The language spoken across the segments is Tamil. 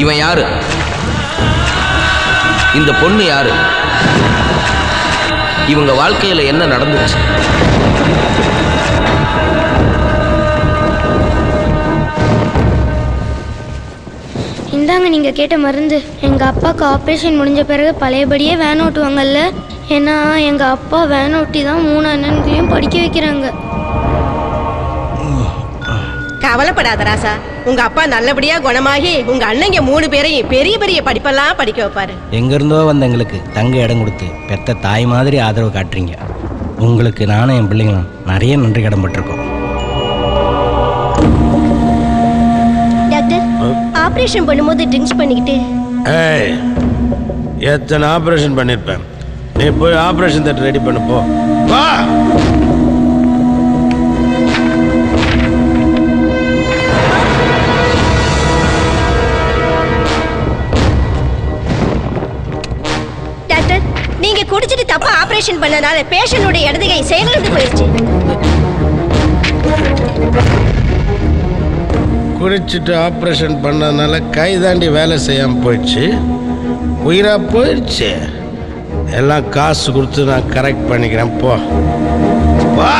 இவன் யாரு? இந்த பொண்ணு யாரு? இவங்க வாழ்க்கையில என்ன நடந்துச்சு? இந்தாங்க நீங்கள் கேட்ட மருந்து. எங்கள் அப்பாவுக்கு ஆப்ரேஷன் முடிஞ்ச பிறகு பழையபடியே வேன் ஓட்டுவாங்கல்ல. ஏன்னா எங்கள் அப்பா வேன் ஓட்டி தான் 3 அண்ணன்களையும் படிக்க வைக்கிறாங்க. கவலைப்படாத ராசா, உங்க அப்பா நல்லபடியா குணமாகி உங்க அண்ணங்க 3 பேரையும் பெரிய பெரிய படிப்பெல்லாம் படிக்க வைப்பாரு. எங்க இருந்தோ வந்த எங்களுக்கு தங்க இடம் கொடுத்து பெத்த தாய் மாதிரி ஆதரவு காட்டுறீங்க. உங்களுக்கு நானும் என் பிள்ளைங்களும் நிறைய நன்றி கடன்பட்டிருக்கோம். டாக்டர், ஆபரேஷன் பண்ணும்போது ட்ரிங்க்ஸ் பண்ணிக்கிட்டு எத்தனை ஆபரேஷன் பண்ணிருப்பேன். நீ போய் ஆபரேஷன் தியேட்டர் ரெடி பண்ணு போ. வா. டாக்டர், நீங்க குடிச்சிட்டு தப்பா ஆபரேஷன் பண்ணனால பேஷண்டோட இடது கை செயலிழந்து போயிடுச்சு. குடிச்சிட்டு ஆப்ரேஷன் பண்ணதுனால கை தாண்டி வேலை செய்யாமல் போயிடுச்சு. உயிரா போயிடுச்சு. எல்லாம் காசு கொடுத்து நான் கரெக்ட் பண்ணிக்கிறேன். போ. வா.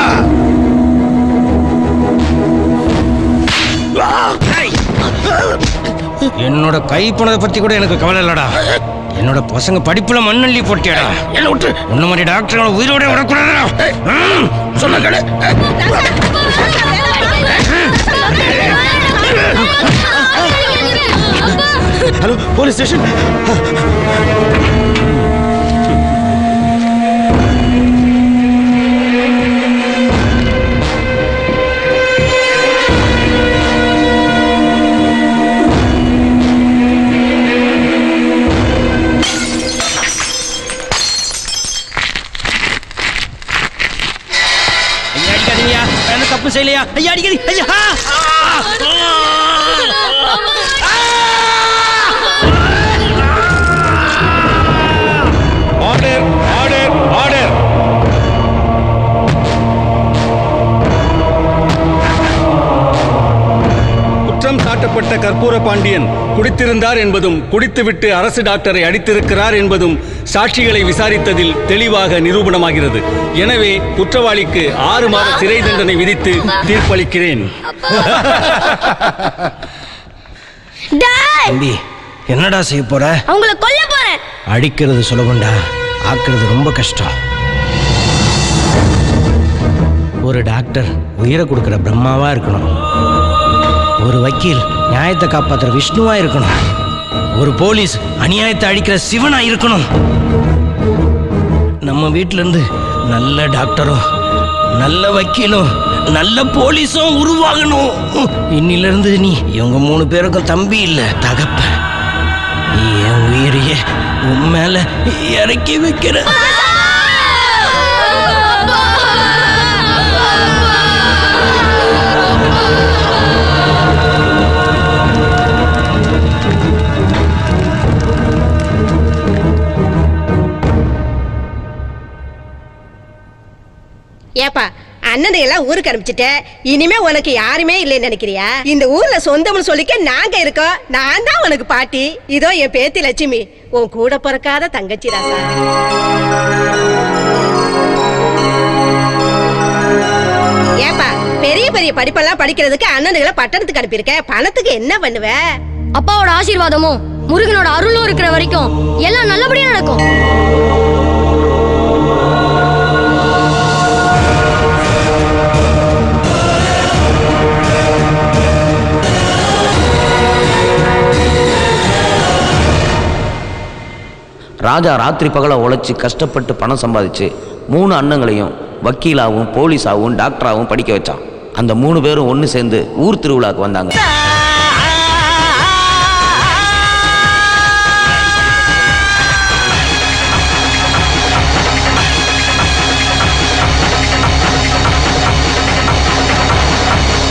என்னோட கை போனதை பத்தி கூட எனக்கு கவலை இல்லடா. என்னோட பசங்க படிப்புல மண்ணள்ளி போட்டியாடா. என்ன விட்டு உன்ன மாதிரி டாக்டர் உயிரோட விடக்கூடாதுடா. சொன்ன கடை. Hello, police station. ஐயா அடிக்காதீங்கயா, என்ன தப்பு செய்யலையா? ஐயா அடிக்காதீங்க. ஐயா ஆர்டர், ஆர்டர், ஆர்டர். குற்றம் சாட்டப்பட்ட கற்பூர பாண்டியன் குடித்திருந்தார் என்பதும் குடித்துவிட்டு அரசு டாக்டரை அடித்திருக்கிறார் என்பதும் சாட்சிகளை விசாரித்ததில் தெளிவாக நிரூபணமாகிறது. எனவே குற்றவாளிக்கு 6 மாத சிறை தண்டனை விதித்து தீர்ப்பளிக்கிறேன். தம்பி, என்னடா செய்ய போற? அவங்கள கொல்ல போறேன். அடிக்கிறது சுலபம்டா, ஆக்குறது ரொம்ப கஷ்டம். ஒரு டாக்டர் உயிரை கொடுக்கிற பிரம்மாவா இருக்கணும். ஒரு வக்கீல் நியாயத்தை காப்பாற்றுற விஷ்ணுவா இருக்கணும். ஒரு போலீஸ் அநியாயத்தை அழிக்கிற சிவனா இருக்கணும். நம்ம வீட்டில இருந்து நல்ல டாக்டரும் நல்ல வக்கீலும் நல்ல போலீஸும் உருவாகணும். இன்னில இருந்து நீ இவங்க 3 பேருக்கும் தம்பி இல்ல, தகப்ப. என் உயிரையே உன் மேல இறக்கி வைக்கிற. ஏப்பா, அண்ணனை எல்லாம் ஊருக்கு அனுப்பிச்சிட்ட, இனிமே உனக்கு யாருமே இல்லைன்னு நினைக்கிறியா? இந்த ஊர்ல சொந்தம்னு சொல்லிக்க நாங்க இருக்கோம். நான் தான் உனக்கு பாட்டி. இதோ என் பேத்தி லட்சுமி, உன் கூட பிறக்காத தங்கச்சி ராசா. ஏப்பா, பெரிய பெரிய படிப்பெல்லாம் படிக்கிறதுக்கு அண்ணனுகளை பட்டணத்துக்கு அனுப்பியிருக்க. பணத்துக்கு என்ன பண்ணுவ? அப்பாவோட ஆசீர்வாதமும் முருகனோட அருளும் இருக்கிற வரைக்கும் எல்லாம் நல்லபடியா நடக்கும். ராஜா ராத்திரி பகல உழைச்சி கஷ்டப்பட்டு பணம் சம்பாதிச்சு 3 அண்ணங்களையும் வக்கீலாகவும் போலீஸாகவும் டாக்டராகவும் படிக்க வச்சான். அந்த 3 பேரும் ஒன்று சேர்ந்து ஊர் திருவிழாவுக்கு வந்தாங்க.